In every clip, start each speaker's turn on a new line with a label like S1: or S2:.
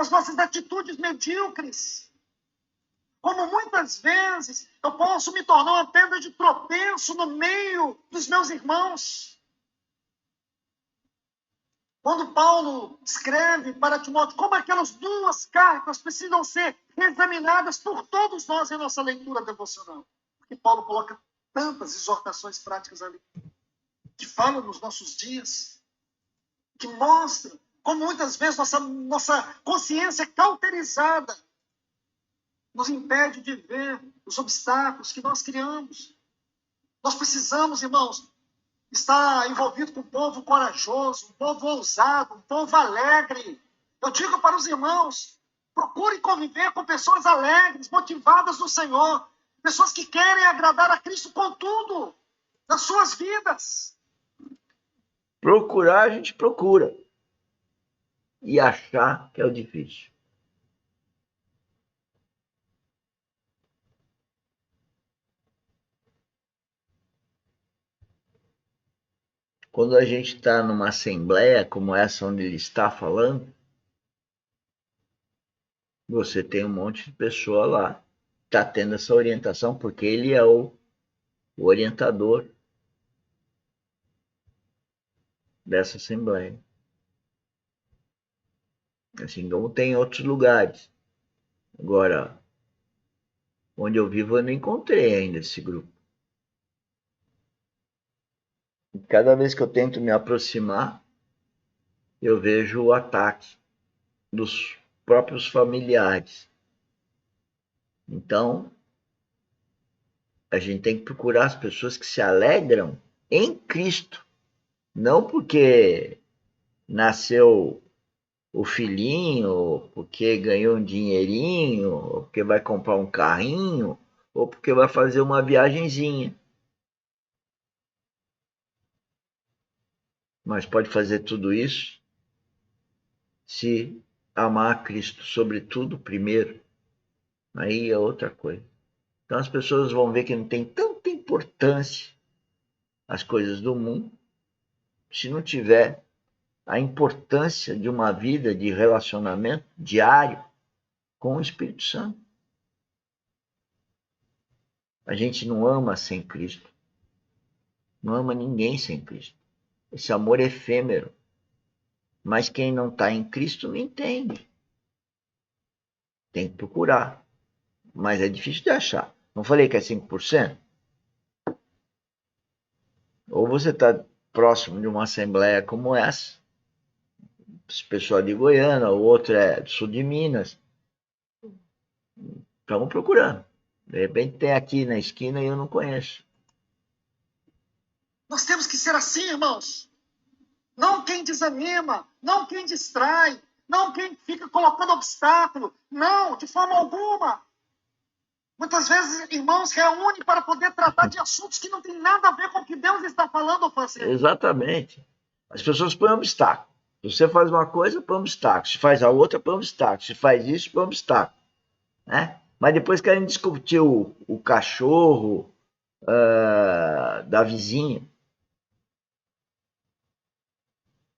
S1: as nossas atitudes medíocres. Como muitas vezes eu posso me tornar uma pedra de tropeço no meio dos meus irmãos. Quando Paulo escreve para Timóteo como aquelas duas cartas precisam ser examinadas por todos nós em nossa leitura devocional. Porque Paulo coloca tantas exortações práticas ali, que falam nos nossos dias, que mostram como muitas vezes nossa consciência cauterizada nos impede de ver os obstáculos que nós criamos. Nós precisamos, irmãos, estar envolvido com um povo corajoso, um povo ousado, um povo alegre. Eu digo para os irmãos, procure conviver com pessoas alegres, motivadas no Senhor, pessoas que querem agradar a Cristo com tudo nas suas vidas.
S2: Procurar, a gente procura. E achar que é o difícil. Quando a gente está numa assembleia como essa onde ele está falando, você tem um monte de pessoa lá, está tendo essa orientação, porque ele é o orientador dessa assembleia. Assim como tem em outros lugares. Agora, onde eu vivo, eu não encontrei ainda esse grupo. Cada vez que eu tento me aproximar, eu vejo o ataque dos próprios familiares. Então, a gente tem que procurar as pessoas que se alegram em Cristo. Não porque nasceu o filhinho, ou porque ganhou um dinheirinho, ou porque vai comprar um carrinho, ou porque vai fazer uma viagenzinha. Mas pode fazer tudo isso se amar a Cristo sobretudo primeiro. Aí é outra coisa. Então as pessoas vão ver que não tem tanta importância as coisas do mundo se não tiver a importância de uma vida de relacionamento diário com o Espírito Santo. A gente não ama sem Cristo. Não ama ninguém sem Cristo. Esse amor é efêmero. Mas quem não está em Cristo não entende. Tem que procurar. Mas é difícil de achar. Não falei que é 5%? Ou você está próximo de uma assembleia como essa, esse pessoal de Goiânia, o outro é do sul de Minas. Estamos procurando. De repente tem aqui na esquina e eu não conheço.
S1: Nós temos que ser assim, irmãos. Não quem desanima, não quem distrai, não quem fica colocando obstáculo. Não, de forma alguma. Muitas vezes, irmãos reúnem para poder tratar de assuntos que não têm nada a ver com o que Deus está falando ou fazendo.
S2: Exatamente. As pessoas põem obstáculo. Se você faz uma coisa, põe obstáculo. Se faz a outra, põe obstáculo. Se faz isso, põe obstáculo. Né? Mas depois querem discutir o cachorro da vizinha.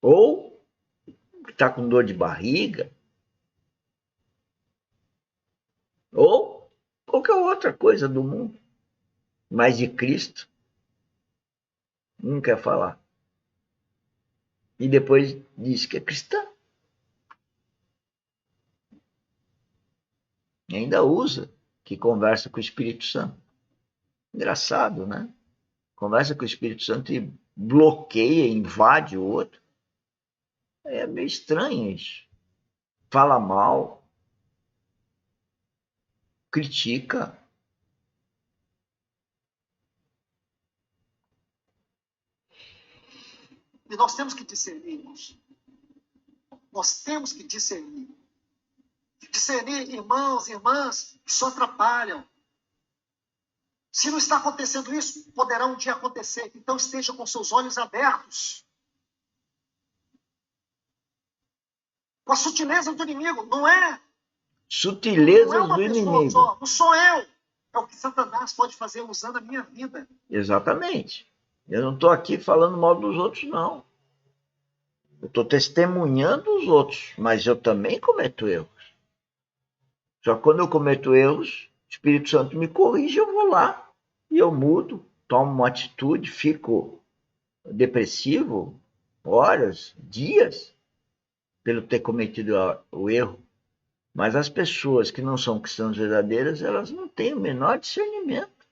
S2: Ou que está com dor de barriga. Ou qualquer outra coisa do mundo. Mas de Cristo, não quer falar. E depois diz que é cristã. E ainda usa que conversa com o Espírito Santo. Engraçado, né? Conversa com o Espírito Santo e bloqueia, invade o outro. É meio estranho isso. Fala mal, critica.
S1: E nós temos que discernir, irmãos. Nós temos que discernir. Discernir irmãos e irmãs que só atrapalham. Se não está acontecendo isso, poderá um dia acontecer. Então esteja com seus olhos abertos. Com a sutileza do inimigo, não é?
S2: Sutilezas
S1: não é uma
S2: do
S1: pessoa
S2: inimigo.
S1: só, não sou eu. É o que Satanás pode fazer usando a minha vida.
S2: Exatamente. Eu não estou aqui falando mal dos outros, não. Eu estou testemunhando os outros, mas eu também cometo erros. Só que quando eu cometo erros, o Espírito Santo me corrige, eu vou lá e eu mudo, tomo uma atitude, fico depressivo horas, dias, pelo ter cometido o erro. Mas as pessoas que não são cristãs verdadeiras, elas não têm o menor discernimento.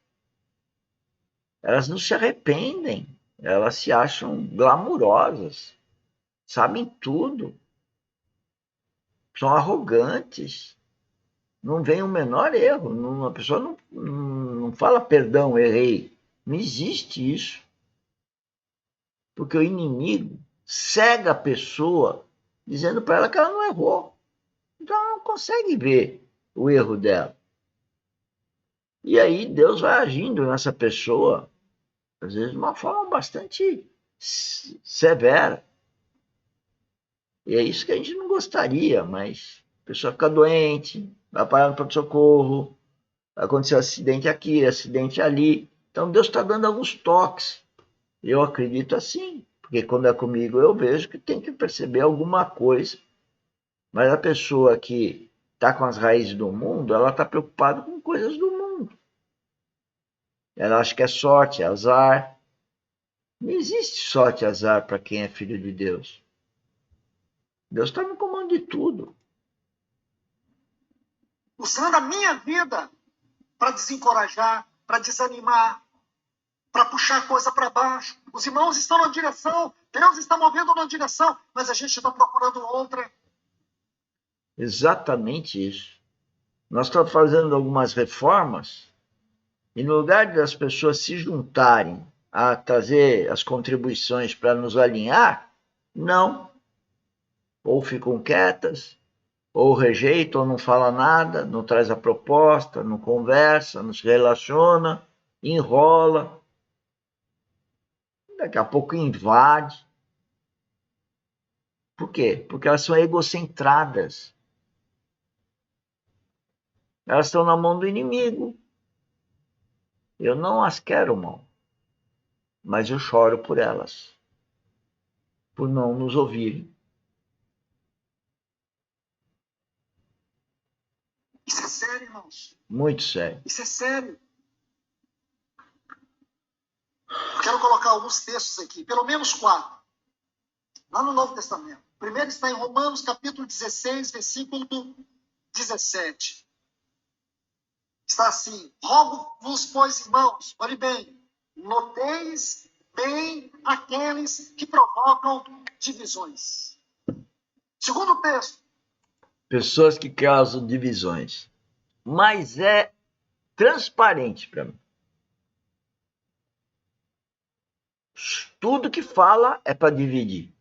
S2: Elas não se arrependem. Elas se acham glamurosas. Sabem tudo. São arrogantes. Não vem o menor erro. A pessoa não fala perdão, errei. Não existe isso. Porque o inimigo cega a pessoa dizendo para ela que ela não errou. Então ela não consegue ver o erro dela. E aí Deus vai agindo nessa pessoa, às vezes de uma forma bastante severa. E é isso que a gente não gostaria, mas a pessoa fica doente, vai parar no pronto-socorro, aconteceu acidente aqui, acidente ali. Então Deus está dando alguns toques. Eu acredito assim, porque quando é comigo eu vejo que tem que perceber alguma coisa. Mas a pessoa que está com as raízes do mundo, ela está preocupada com coisas do mundo. Ela acha que é sorte, é azar. Não existe sorte e azar para quem é filho de Deus. Deus está no comando de tudo.
S1: Usando a minha vida para desencorajar, para desanimar, para puxar a coisa para baixo. Os irmãos estão na direção, Deus está movendo na direção, mas a gente está procurando outra.
S2: Exatamente isso. Nós estamos fazendo algumas reformas e no lugar das pessoas se juntarem a trazer as contribuições para nos alinhar, não. Ou ficam quietas, ou rejeitam, ou não fala nada, não traz a proposta, não conversa, não se relaciona, enrola. Daqui a pouco invade. Por quê? Porque elas são egocentradas. Elas estão na mão do inimigo. Eu não as quero mal, mas eu choro por elas, por não nos ouvirem.
S1: Isso é sério, irmãos.
S2: Muito sério.
S1: Isso é sério. Eu quero colocar alguns textos aqui, pelo menos 4, lá no Novo Testamento. O primeiro está em Romanos, capítulo 16, versículo 17. Está assim: rogo-vos, pois, irmãos, olhe bem, noteis bem aqueles que provocam divisões. Segundo texto.
S2: Pessoas que causam divisões. Mas é transparente para mim. Tudo que fala é para dividir.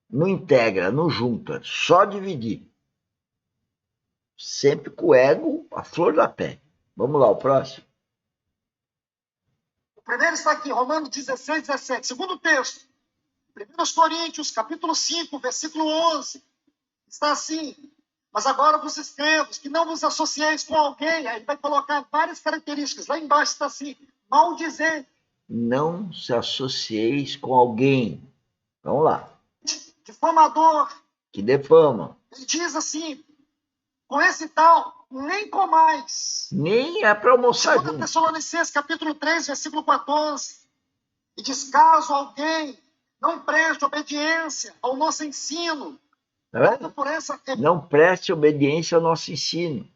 S2: Não integra, não junta, só dividir. Sempre com o ego à flor da pele. Vamos lá, o próximo.
S1: O primeiro está aqui, Romanos 16, 17. Segundo texto, 1 Coríntios, capítulo 5, versículo 11. Está assim: mas agora vos escrevo que não vos associeis com alguém. Aí vai colocar várias características. Lá embaixo está assim: maldizente.
S2: Não se associeis com alguém. Vamos lá.
S1: Difamador.
S2: Que defama.
S1: Ele diz assim: com esse tal, nem comais.
S2: Nem é para almoçar junto.
S1: 2 Tessalonicenses, capítulo 3, versículo 14. E diz: caso alguém não preste obediência ao nosso ensino, por essa
S2: não preste obediência ao nosso ensino.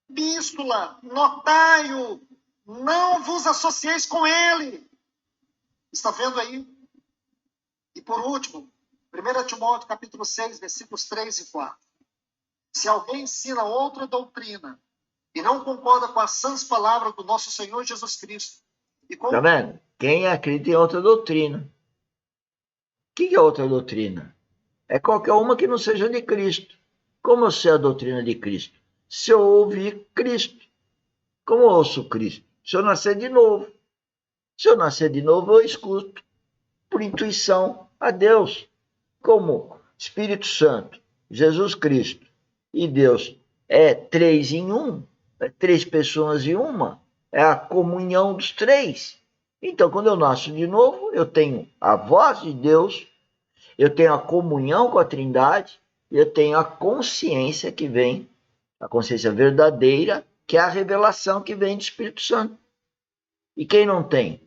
S1: Epístola, notai-o, não vos associeis com ele. Está vendo aí? E por último, 1 Timóteo, capítulo 6, versículos 3 e 4. Se alguém ensina outra doutrina e não concorda com as sãs palavras do nosso Senhor Jesus Cristo.
S2: Tá vendo? Quem acredita em outra doutrina. O que é outra doutrina? É qualquer uma que não seja de Cristo. Como eu sei a doutrina de Cristo? Se eu ouvir Cristo. Como eu ouço Cristo? Se eu nascer de novo. Se eu nascer de novo, eu escuto por intuição a Deus. Como Espírito Santo, Jesus Cristo e Deus é 3 em 1, é 3 pessoas em uma, é a comunhão dos 3. Então, quando eu nasço de novo, eu tenho a voz de Deus, eu tenho a comunhão com a Trindade, e eu tenho a consciência que vem, a consciência verdadeira, que é a revelação que vem do Espírito Santo. E quem não tem?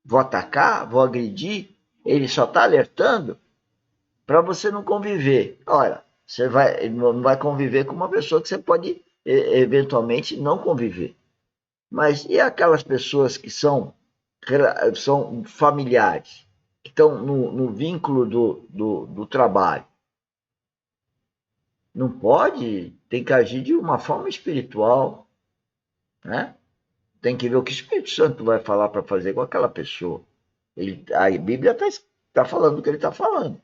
S2: Vou atacar, vou agredir, ele só está alertando para você não conviver. Olha, você não vai conviver com uma pessoa que você pode eventualmente não conviver. Mas e aquelas pessoas que são familiares, que estão no vínculo do trabalho? Não pode, tem que agir de uma forma espiritual, né? Tem que ver o que o Espírito Santo vai falar para fazer com aquela pessoa. A Bíblia está falando o que ele está falando.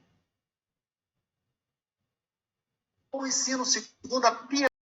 S1: O ensino segundo a Pia